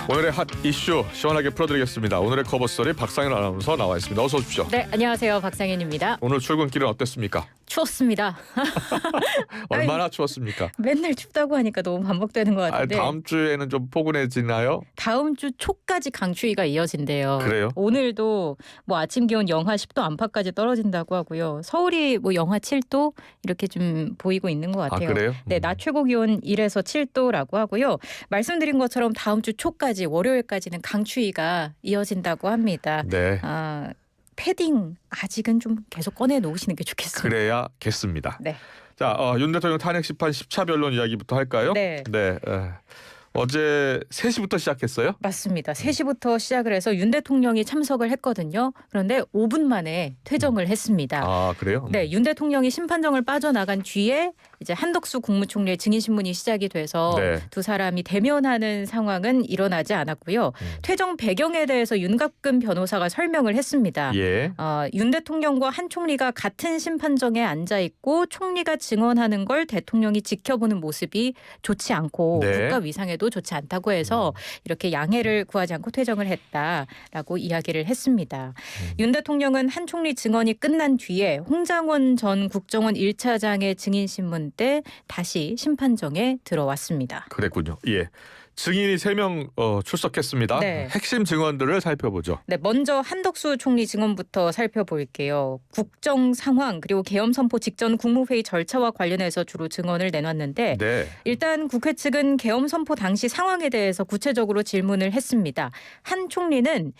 오늘의 핫 이슈 시원하게 풀어드리겠습니다. 오늘의 커버스토리 박상현 아나운서 나와 있습니다. 어서 오십시오. 네, 안녕하세요. 박상현입니다. 오늘 출근길은 어땠습니까? 추웠습니다. 얼마나 추웠습니까? 맨날 춥다고 하니까 너무 반복되는 것 같은데. 다음 주에는 좀 포근해지나요? 다음 주 초까지 강추위가 이어진대요. 그래요? 오늘도 뭐 아침 기온 영하 10도 안팎까지 떨어진다고 하고요. 서울이 뭐 영하 7도 이렇게 좀 보이고 있는 것 같아요. 그래요? 네, 낮 최고 기온 1에서 7도라고 하고요. 말씀드린 것처럼 다음 주 초까지 월요일까지는 강추위가 이어진다고 합니다. 네. 패딩 아직은 좀 계속 꺼내 놓으시는 게 좋겠습니다. 그래야겠습니다. 네. 자, 윤 대통령 탄핵 심판 10차 변론 이야기부터 할까요? 네. 어제 3시부터 시작했어요? 맞습니다. 3시부터 시작을 해서 윤 대통령이 참석을 했거든요. 그런데 5분 만에 퇴정을 했습니다. 아, 그래요? 네, 윤 대통령이 심판정을 빠져나간 뒤에 이제 한덕수 국무총리의 증인신문이 시작이 돼서 네. 두 사람이 대면하는 상황은 일어나지 않았고요. 퇴정 배경에 대해서 윤갑근 변호사가 설명을 했습니다. 예. 윤 대통령과 한 총리가 같은 심판정에 앉아 있고 총리가 증언하는 걸 대통령이 지켜보는 모습이 좋지 않고 네. 국가 위상에도 좋지 않다고 해서 이렇게 양해를 구하지 않고 퇴정을 했다라고 이야기를 했습니다. 윤 대통령은 한 총리 증언이 끝난 뒤에 홍장원 전 국정원 1차장의 증인신문 때 다시 심판정에 들어왔습니다. 그랬군요. 예. 증인이 3명 출석했습니다. 네. 핵심 증언들을 살펴보죠. 네, 먼저 한덕수 총리 증언부터 살펴볼게요. 국정 상황 그리고 계엄 선포 직전 국무회의 절차와 관련해서 주로 증언을 내놨는데 네. 일단 국회 측은 계엄 선포 당시 상황에 대해서 구체적으로 질문을 했습니다. 한 총리는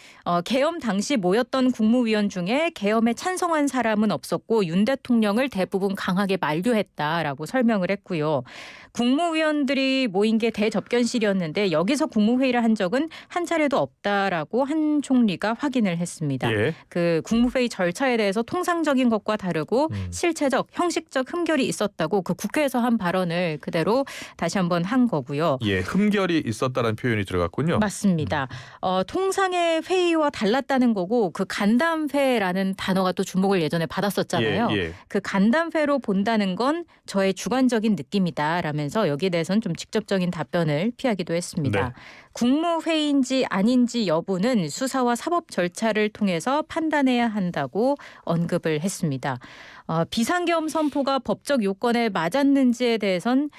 계엄 당시 모였던 국무위원 중에 계엄에 찬성한 사람은 없었고 윤 대통령을 대부분 강하게 만류했다라고 설명을 했고요. 국무위원들이 모인 게 대접견실이었는데 여기서 국무회의를 한 적은 한 차례도 없다라고 한 총리가 확인을 했습니다. 예. 그 국무회의 절차에 대해서 통상적인 것과 다르고 실체적, 형식적 흠결이 있었다고 그 국회에서 한 발언을 그대로 다시 한번 한 거고요. 예, 흠결이 있었다는 표현이 들어갔군요. 맞습니다. 통상의 회의와 달랐다는 거고 그 간담회라는 단어가 또 주목을 예전에 받았었잖아요. 예. 그 간담회로 본다는 건 저의 주관적인 느낌이다 라면서 여기에 대해서는 좀 직접적인 답변을 피하기도 했습니다. 네. 국무회의인지 아닌지 여부는 수사와 사법 절차를 통해서 판단해야 한다고 언급을 했습니다. 비상계엄 선포가 법적 요건에 맞았는지에 대해선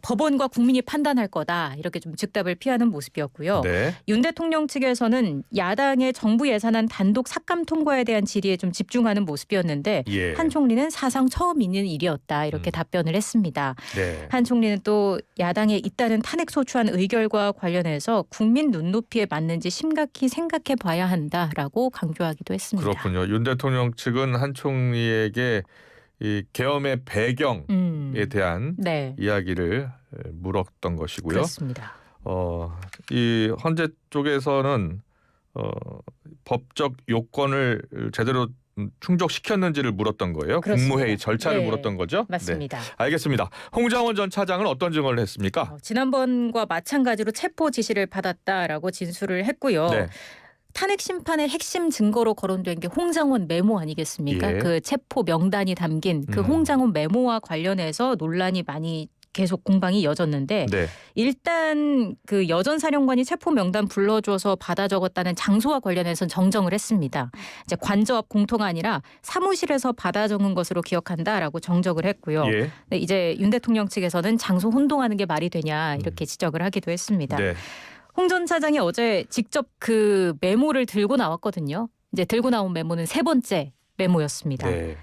법원과 국민이 판단할 거다 이렇게 좀 즉답을 피하는 모습이었고요. 네. 윤 대통령 측에서는 야당의 정부 예산안 단독 삭감 통과에 대한 질의에 좀 집중하는 모습이었는데 예. 한 총리는 사상 처음 있는 일이었다 이렇게 답변을 했습니다. 네. 한 총리는 또 야당에 잇따른 탄핵 소추안 의결과 관련해서 국민 눈높이에 맞는지 심각히 생각해 봐야 한다라고 강조하기도 했습니다. 그렇군요. 윤 대통령 측은 한 총리에게 이 계엄의 배경에 대한 네. 이야기를 물었던 것이고요. 그렇습니다. 이 헌재 쪽에서는 법적 요건을 제대로 충족시켰는지를 물었던 거예요. 그렇습니다. 국무회의 절차를 네. 물었던 거죠. 맞습니다. 네. 알겠습니다. 홍장원 전 차장은 어떤 증언을 했습니까? 지난번과 마찬가지로 체포 지시를 받았다라고 진술을 했고요. 네. 탄핵 심판의 핵심 증거로 거론된 게 홍장원 메모 아니겠습니까? 예. 그 체포 명단이 담긴 그 홍장원 메모와 관련해서 논란이 많이 계속 공방이 이어졌는데 네. 일단 그 여전 사령관이 체포 명단 불러줘서 받아 적었다는 장소와 관련해서는 정정을 했습니다. 이제 관저 앞 공터가 아니라 사무실에서 받아 적은 것으로 기억한다라고 정정을 했고요. 예. 네, 이제 윤 대통령 측에서는 장소 혼동하는 게 말이 되냐 이렇게 지적을 하기도 했습니다. 네. 홍 전 차장이 어제 직접 그 메모를 들고 나왔거든요. 이제 들고 나온 메모는 3번째 메모였습니다. 네.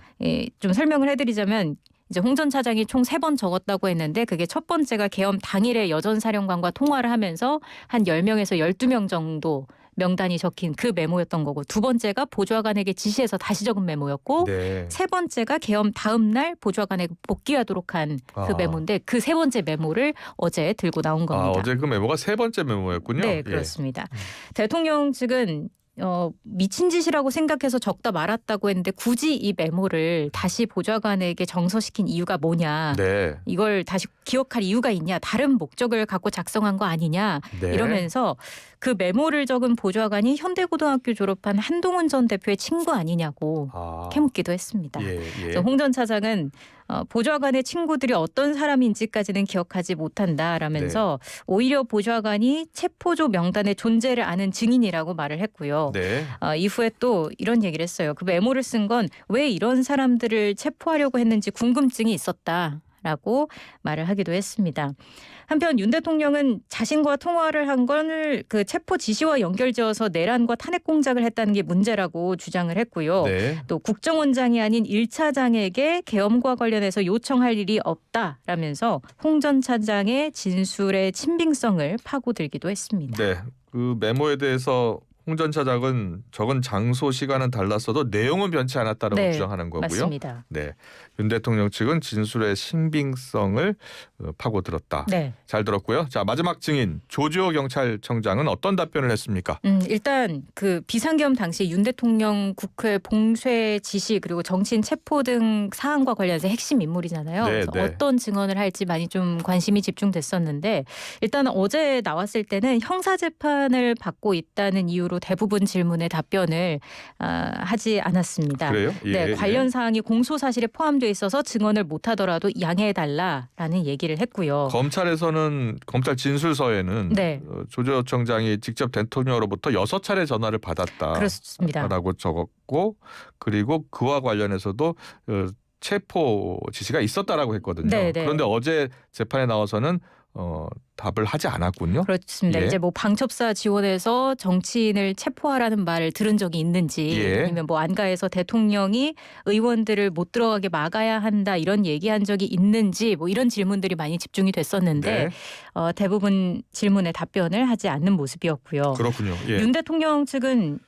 좀 설명을 해드리자면 이제 홍 전 차장이 총 3번 적었다고 했는데 그게 첫 번째가 계엄 당일에 여전 사령관과 통화를 하면서 한 10명에서 12명 정도 명단이 적힌 그 메모였던 거고 두 번째가 보좌관에게 지시해서 다시 적은 메모였고 네. 세 번째가 계엄 다음 날 보좌관에게 복귀하도록 한 그 메모인데 그 세 번째 메모를 어제 들고 나온 겁니다. 어제 그 메모가 3번째 메모였군요. 네, 그렇습니다. 대통령 측은 미친 짓이라고 생각해서 적다 말았다고 했는데 굳이 이 메모를 다시 보좌관에게 정서시킨 이유가 뭐냐. 네. 이걸 다시 기억할 이유가 있냐. 다른 목적을 갖고 작성한 거 아니냐. 네. 이러면서 그 메모를 적은 보좌관이 현대고등학교 졸업한 한동훈 전 대표의 친구 아니냐고 캐묻기도 했습니다. 예, 예. 그래서 홍 전 차장은 보좌관의 친구들이 어떤 사람인지까지는 기억하지 못한다라면서 오히려 보좌관이 체포조 명단의 존재를 아는 증인이라고 말을 했고요. 네. 이후에 또 이런 얘기를 했어요. 그 메모를 쓴 건 왜 이런 사람들을 체포하려고 했는지 궁금증이 있었다라고 말을 하기도 했습니다. 한편 윤 대통령은 자신과 통화를 한 걸 그 체포 지시와 연결지어서 내란과 탄핵 공작을 했다는 게 문제라고 주장을 했고요. 네. 또 국정원장이 아닌 1차장에게 계엄과 관련해서 요청할 일이 없다라면서 홍 전 차장의 진술의 친빙성을 파고들기도 했습니다. 네. 그 메모에 대해서 홍 전 차장은 적은 장소 시간은 달랐어도 내용은 변치 않았다라고 네, 주장하는 거고요. 맞습니다. 네. 윤 대통령 측은 진술의 신빙성을 파고들었다. 네. 잘 들었고요. 자, 마지막 증인 조지호 경찰청장은 어떤 답변을 했습니까? 일단 그 비상계엄 당시 윤 대통령 국회 봉쇄 지시 그리고 정치인 체포 등 사안과 관련해서 핵심 인물이잖아요. 네, 그래서 네. 어떤 증언을 할지 많이 좀 관심이 집중됐었는데 일단 어제 나왔을 때는 형사재판을 받고 있다는 이유로 대부분 질문에 답변을 하지 않았습니다. 그래요? 예, 네, 예. 관련 사항이 공소 사실에 포함되어 있어서 증언을 못하더라도 양해해달라라는 얘기를 했고요. 검찰에서는 검찰 진술서에는 네. 조지호 청장이 직접 대통령으로부터 6차례 전화를 받았다라고 그렇습니다. 적었고 그리고 그와 관련해서도 체포 지시가 있었다라고 했거든요. 네, 네. 그런데 어제 재판에 나와서는 답을 하지 않았군요. 그렇습니다. 예. 이제 뭐 방첩사 지원해서 정치인을 체포하라는 말을 들은 적이 있는지 예. 아니면 뭐 안가에서 대통령이 의원들을 못 들어가게 막아야 한다 이런 얘기한 적이 있는지 뭐 이런 질문들이 많이 집중이 됐었는데 네. 대부분 질문에 답변을 하지 않는 모습이었고요. 그렇군요. 예. 윤 대통령 측은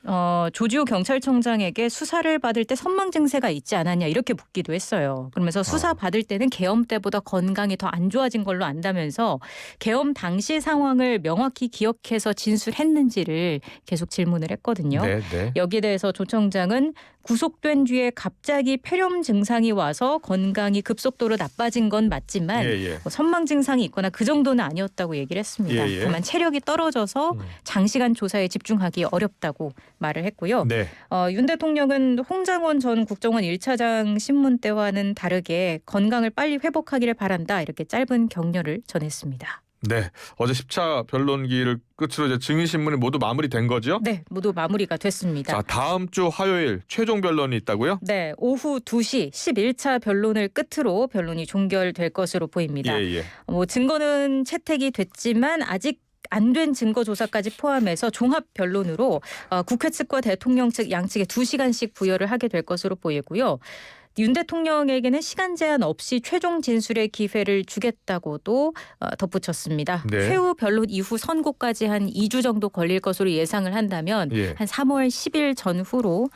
조지호 경찰청장에게 수사를 받을 때 선망 증세가 있지 않았냐 이렇게 묻기도 했어요. 그러면서 수사 받을 때는 계엄 때보다 건강이 더 안 좋아진 걸로 안다면서 계엄 당시 상황을 명확히 기억해서 진술했는지를 계속 질문을 했거든요. 네, 네. 여기에 대해서 조 청장은 구속된 뒤에 갑자기 폐렴 증상이 와서 건강이 급속도로 나빠진 건 맞지만 예, 예. 뭐 선망 증상이 있거나 그 정도는 아니었다고 얘기를 했습니다. 예, 예. 다만 체력이 떨어져서 장시간 조사에 집중하기 어렵다고 말을 했고요. 네. 윤 대통령은 홍장원 전 국정원 1차장 신문 때와는 다르게 건강을 빨리 회복하기를 바란다 이렇게 짧은 격려를 전했습니다. 네. 어제 10차 변론기를 끝으로 이제 증인 신문이 모두 마무리된 거죠? 네, 모두 마무리가 됐습니다. 자, 다음 주 화요일 최종 변론이 있다고요? 네, 오후 2시 11차 변론을 끝으로 변론이 종결될 것으로 보입니다. 예, 예. 뭐 증거는 채택이 됐지만 아직 안 된 증거 조사까지 포함해서 종합 변론으로 국회 측과 대통령 측 양측에 2시간씩 부여를 하게 될 것으로 보이고요. 윤 대통령에게는 시간 제한 없이 최종 진술의 기회를 주겠다고도 덧붙였습니다. 네. 최후 변론 이후 선고까지 한 2주 정도 걸릴 것으로 예상을 한다면 예. 한 3월 10일 전후로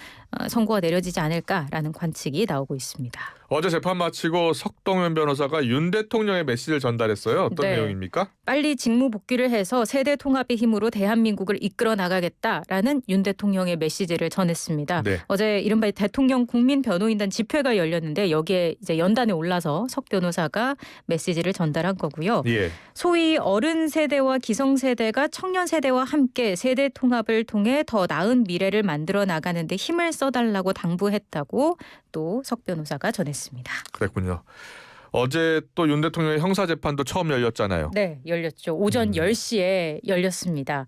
선고가 내려지지 않을까라는 관측이 나오고 있습니다. 어제 재판 마치고 석동현 변호사가 윤 대통령의 메시지를 전달했어요. 어떤 네. 내용입니까? 빨리 직무 복귀를 해서 세대 통합의 힘으로 대한민국을 이끌어 나가겠다라는 윤 대통령의 메시지를 전했습니다. 네. 어제 이른바 대통령 국민변호인단 집회가 열렸는데 여기에 이제 연단에 올라서 석 변호사가 메시지를 전달한 거고요. 예. 소위 어른 세대와 기성 세대가 청년 세대와 함께 세대 통합을 통해 더 나은 미래를 만들어 나가는 데 힘을 써달라고 당부했다고 또 석 변호사가 전했습니다. 그랬군요. 어제 또 윤 대통령의 형사재판도 처음 열렸잖아요. 네, 열렸죠. 오전 10시에 열렸습니다.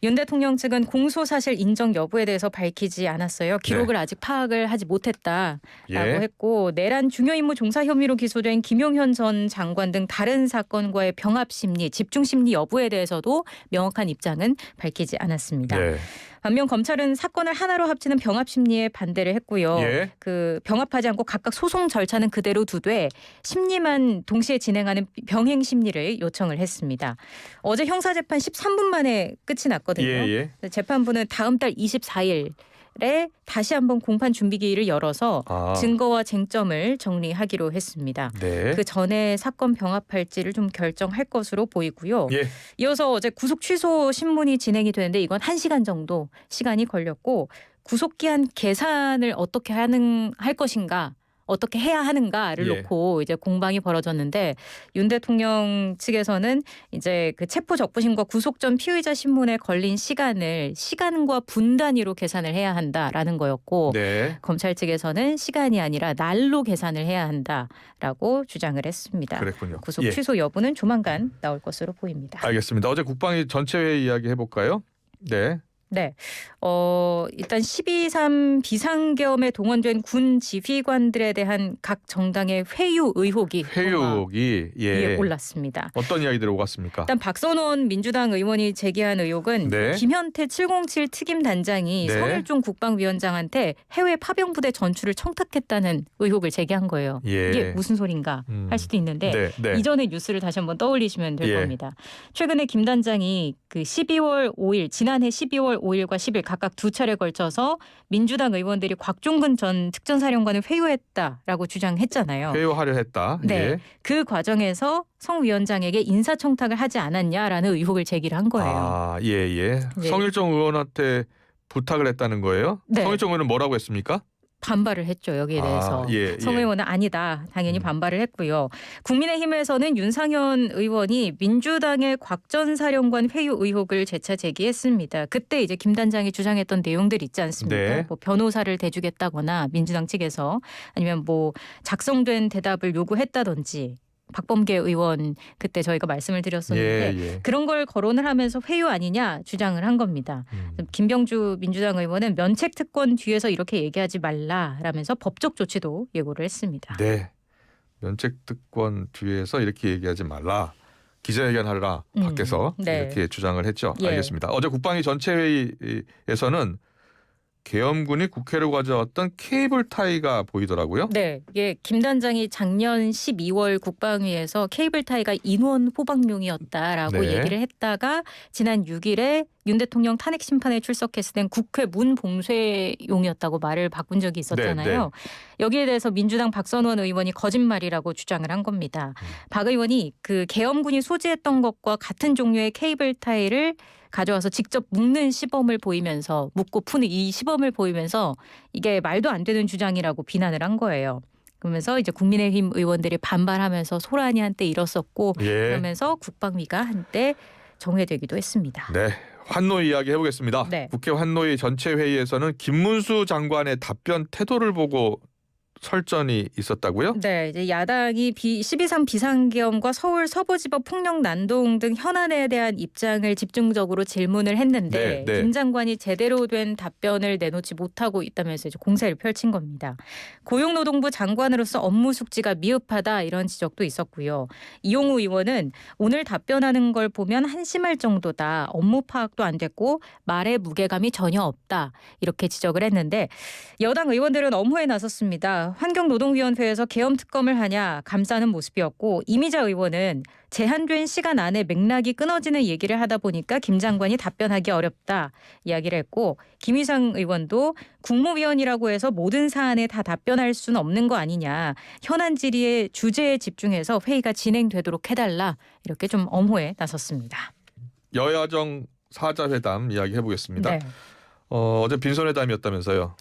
윤 대통령 측은 공소사실 인정 여부에 대해서 밝히지 않았어요. 기록을 아직 파악을 하지 못했다라고 예. 했고 내란 중요 임무 종사 혐의로 기소된 김용현 전 장관 등 다른 사건과의 병합 심리, 집중 심리 여부에 대해서도 명확한 입장은 밝히지 않았습니다. 네. 반면 검찰은 사건을 하나로 합치는 병합 심리에 반대를 했고요. 예. 그 병합하지 않고 각각 소송 절차는 그대로 두되 심리만 동시에 진행하는 병행 심리를 요청을 했습니다. 어제 형사재판 13분 만에 끝이 났거든요. 예, 예. 재판부는 다음 달 24일 다시 한번 공판 준비기일을 열어서 증거와 쟁점을 정리하기로 했습니다. 네. 그 전에 사건 병합할지를 좀 결정할 것으로 보이고요. 예. 이어서 어제 구속 취소 신문이 진행이 되는데 이건 1시간 정도 시간이 걸렸고 구속기한 계산을 어떻게 할 것인가 어떻게 해야 하는가를 예. 놓고 이제 공방이 벌어졌는데 윤 대통령 측에서는 이제 그 체포 적부심과 구속 전 피의자 신문에 걸린 시간과 분 단위로 계산을 해야 한다라는 거였고 네. 검찰 측에서는 시간이 아니라 날로 계산을 해야 한다라고 주장을 했습니다. 그랬군요. 구속 예. 취소 여부는 조만간 나올 것으로 보입니다. 알겠습니다. 어제 국방위 전체 회의 이야기 해볼까요? 네. 네. 일단 12.3 비상계엄에 동원된 군 지휘관들에 대한 각 정당의 회유 의혹이 회유옥이 올랐습니다. 어떤 이야기들이 오갔습니까? 일단 박선원 민주당 의원이 제기한 의혹은 네. 김현태 707 특임단장이 네. 성일종 국방위원장한테 해외 파병부대 전출을 청탁했다는 의혹을 제기한 거예요. 예. 이게 무슨 소린가 할 수도 있는데 네. 네. 이전의 뉴스를 다시 한번 떠올리시면 될 예. 겁니다. 최근에 김 단장이 그 12월 5일 지난해 12월 5일과 10일 각각 두 차례 걸쳐서 민주당 의원들이 곽종근 전 특전사령관을 회유했다라고 주장했잖아요. 회유하려 했다. 네. 예. 그 과정에서 성 위원장에게 인사청탁을 하지 않았냐라는 의혹을 제기를 한 거예요. 아, 예. 네. 성일종 의원한테 부탁을 했다는 거예요? 네. 성일종 의원은 뭐라고 했습니까? 반발을 했죠. 여기에 대해서. 예. 성 의원은 아니다. 당연히 음. 반발을 했고요. 국민의힘에서는 윤상현 의원이 민주당의 곽 전 사령관 회유 의혹을 재차 제기했습니다. 그때 이제 김 단장이 주장했던 내용들 있지 않습니까? 네. 뭐 변호사를 대주겠다거나 민주당 측에서 아니면 뭐 작성된 대답을 요구했다든지 박범계 의원 그때 저희가 말씀을 드렸었는데 예. 그런 걸 거론을 하면서 회유 아니냐 주장을 한 겁니다. 김병주 민주당 의원은 면책 특권 뒤에서 이렇게 얘기하지 말라라면서 법적 조치도 예고를 했습니다. 네. 면책 특권 뒤에서 이렇게 얘기하지 말라. 기자회견하라 밖에서 네. 이렇게 주장을 했죠. 예. 알겠습니다. 어제 국방위 전체 회의에서는 계엄군이 국회로 가져왔던 케이블 타이가 보이더라고요. 네, 이게 김 단장이 작년 12월 국방위에서 케이블 타이가 인원 포박용이었다라고 네. 얘기를 했다가 지난 6일에 윤 대통령 탄핵 심판에 출석했을 땐 국회 문 봉쇄용이었다고 말을 바꾼 적이 있었잖아요. 네. 여기에 대해서 민주당 박선원 의원이 거짓말이라고 주장을 한 겁니다. 박 의원이 그 계엄군이 소지했던 것과 같은 종류의 케이블 타이를 가져와서 직접 묶는 시범을 보이면서 묶고 푸는 이 시범을 보이면서 이게 말도 안 되는 주장이라고 비난을 한 거예요. 그러면서 이제 국민의힘 의원들이 반발하면서 소란이 한때 일었었고 예. 그러면서 국방위가 한때 정회되기도 했습니다. 네. 환노위 이야기 해보겠습니다. 네. 국회 환노위 전체 회의에서는 김문수 장관의 답변 태도를 보고 설전이 있었다고요? 네, 이제 야당이 12.3 비상계엄과 서울 서부지법 폭력 난동 등 현안에 대한 입장을 집중적으로 질문을 했는데 네. 김 장관이 제대로 된 답변을 내놓지 못하고 있다면서 이제 공세를 펼친 겁니다. 고용노동부 장관으로서 업무 숙지가 미흡하다 이런 지적도 있었고요. 이용우 의원은 오늘 답변하는 걸 보면 한심할 정도다. 업무 파악도 안 됐고 말의 무게감이 전혀 없다. 이렇게 지적을 했는데 여당 의원들은 엄호에 나섰습니다. 환경노동위원회에서 계엄 특검을 하냐 감싸는 모습이었고 이미자 의원은 제한된 시간 안에 맥락이 끊어지는 얘기를 하다 보니까 김 장관이 답변하기 어렵다 이야기를 했고 김희상 의원도 국무위원이라고 해서 모든 사안에 다 답변할 수는 없는 거 아니냐. 현안 질의의 주제에 집중해서 회의가 진행되도록 해달라 이렇게 좀 엄호에 나섰습니다. 여야정 사자회담 이야기 해보겠습니다. 네. 어제 빈손회담이었다면서요.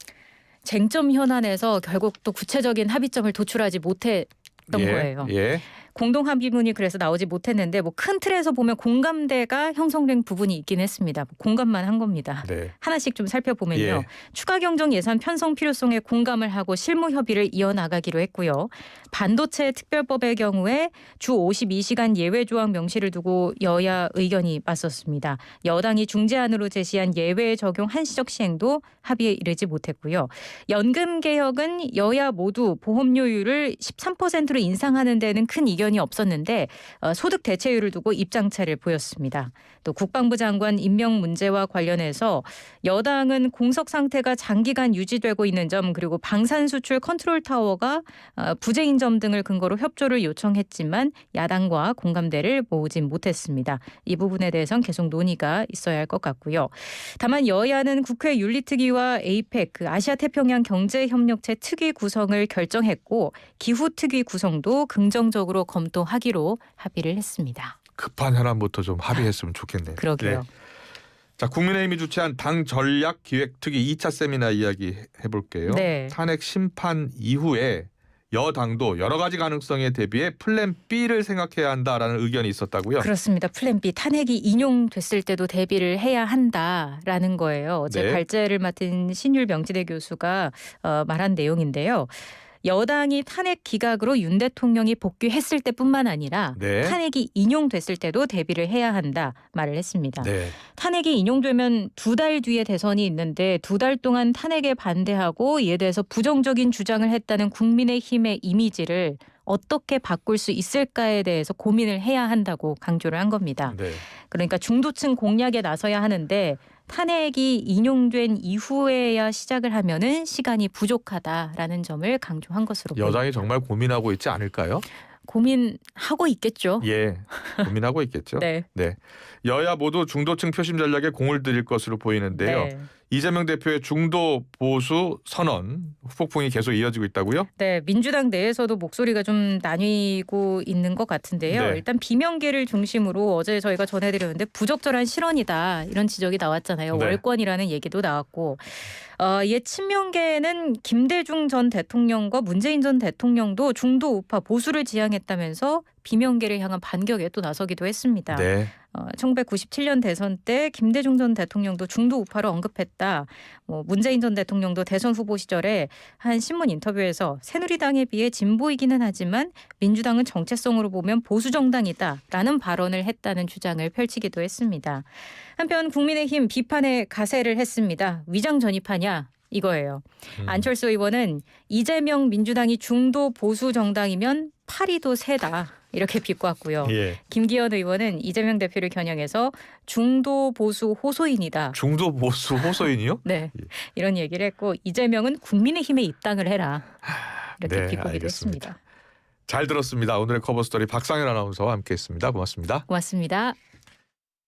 쟁점 현안에서 결국 또 구체적인 합의점을 도출하지 못했던 거예요. 예. 공동 합의문이 그래서 나오지 못했는데 뭐 큰 틀에서 보면 공감대가 형성된 부분이 있긴 했습니다. 공감만 한 겁니다. 네. 하나씩 좀 살펴보면요. 예. 추가 경정 예산 편성 필요성에 공감을 하고 실무 협의를 이어나가기로 했고요. 반도체 특별법의 경우에 주 52시간 예외 조항 명시를 두고 여야 의견이 맞섰습니다. 여당이 중재안으로 제시한 예외 적용 한시적 시행도 합의에 이르지 못했고요. 연금 개혁은 여야 모두 보험료율을 13%로 인상하는 데는 큰 이견이 의견이 없었는데 소득 대체율을 두고 입장차를 보였습니다. 또 국방부 장관 임명 문제와 관련해서 여당은 공석 상태가 장기간 유지되고 있는 점 그리고 방산수출 컨트롤 타워가 부재인 점 등을 근거로 협조를 요청했지만 야당과 공감대를 모으진 못했습니다. 이 부분에 대해서는 계속 논의가 있어야 할 것 같고요. 다만 여야는 국회 윤리특위와 에이펙 아시아 태평양 경제협력체 특위 구성을 결정했고 기후특위 구성도 긍정적으로 검토하기로 합의를 했습니다. 급한 현안부터 좀 합의했으면 좋겠네요. 그러게요. 자, 국민의힘이 주최한 당 전략 기획특위 2차 세미나 이야기 해볼게요. 네. 탄핵 심판 이후에 여당도 여러 가지 가능성에 대비해 플랜 B를 생각해야 한다라는 의견이 있었다고요? 그렇습니다. 플랜 B 탄핵이 인용됐을 때도 대비를 해야 한다라는 거예요. 어제 네. 발제를 맡은 신율 명지대 교수가 말한 내용인데요. 여당이 탄핵 기각으로 윤 대통령이 복귀했을 때뿐만 아니라 네. 탄핵이 인용됐을 때도 대비를 해야 한다 말을 했습니다. 네. 탄핵이 인용되면 2달 뒤에 대선이 있는데 2달 동안 탄핵에 반대하고 이에 대해서 부정적인 주장을 했다는 국민의힘의 이미지를 어떻게 바꿀 수 있을까에 대해서 고민을 해야 한다고 강조를 한 겁니다. 네. 그러니까 중도층 공략에 나서야 하는데 탄핵이 인용된 이후에야 시작을 하면은 시간이 부족하다라는 점을 강조한 것으로 여당이 보입니다. 정말 고민하고 있지 않을까요? 고민하고 있겠죠. 예, 고민하고 있겠죠. 네. 여야 모두 중도층 표심 전략에 공을 들일 것으로 보이는데요. 네. 이재명 대표의 중도 보수 선언 후폭풍이 계속 이어지고 있다고요? 네, 민주당 내에서도 목소리가 좀 나뉘고 있는 것 같은데요. 네. 일단 비명계를 중심으로 어제 저희가 전해드렸는데 부적절한 실언이다 이런 지적이 나왔잖아요. 네. 월권이라는 얘기도 나왔고 옛 친명계는 김대중 전 대통령과 문재인 전 대통령도 중도 우파 보수를 지향했다면서 비명계를 향한 반격에 또 나서기도 했습니다. 네. 1997년 대선 때 김대중 전 대통령도 중도 우파를 언급했다. 문재인 전 대통령도 대선 후보 시절에 한 신문 인터뷰에서 새누리당에 비해 진보이기는 하지만 민주당은 정체성으로 보면 보수 정당이다라는 발언을 했다는 주장을 펼치기도 했습니다. 한편 국민의힘 비판에 가세를 했습니다. 위장 전입하냐? 이거예요. 안철수 의원은 이재명 민주당이 중도 보수 정당이면 파리도 세다. 이렇게 비꼬았고요. 예. 김기현 의원은 이재명 대표를 겨냥해서 중도 보수 호소인이다. 중도 보수 호소인이요? 네, 예. 이런 얘기를 했고 이재명은 국민의힘에 입당을 해라. 이렇게 네, 비꼬기도 알겠습니다. 했습니다. 잘 들었습니다. 오늘의 커버스토리 박상현 아나운서와 함께했습니다. 고맙습니다. 고맙습니다.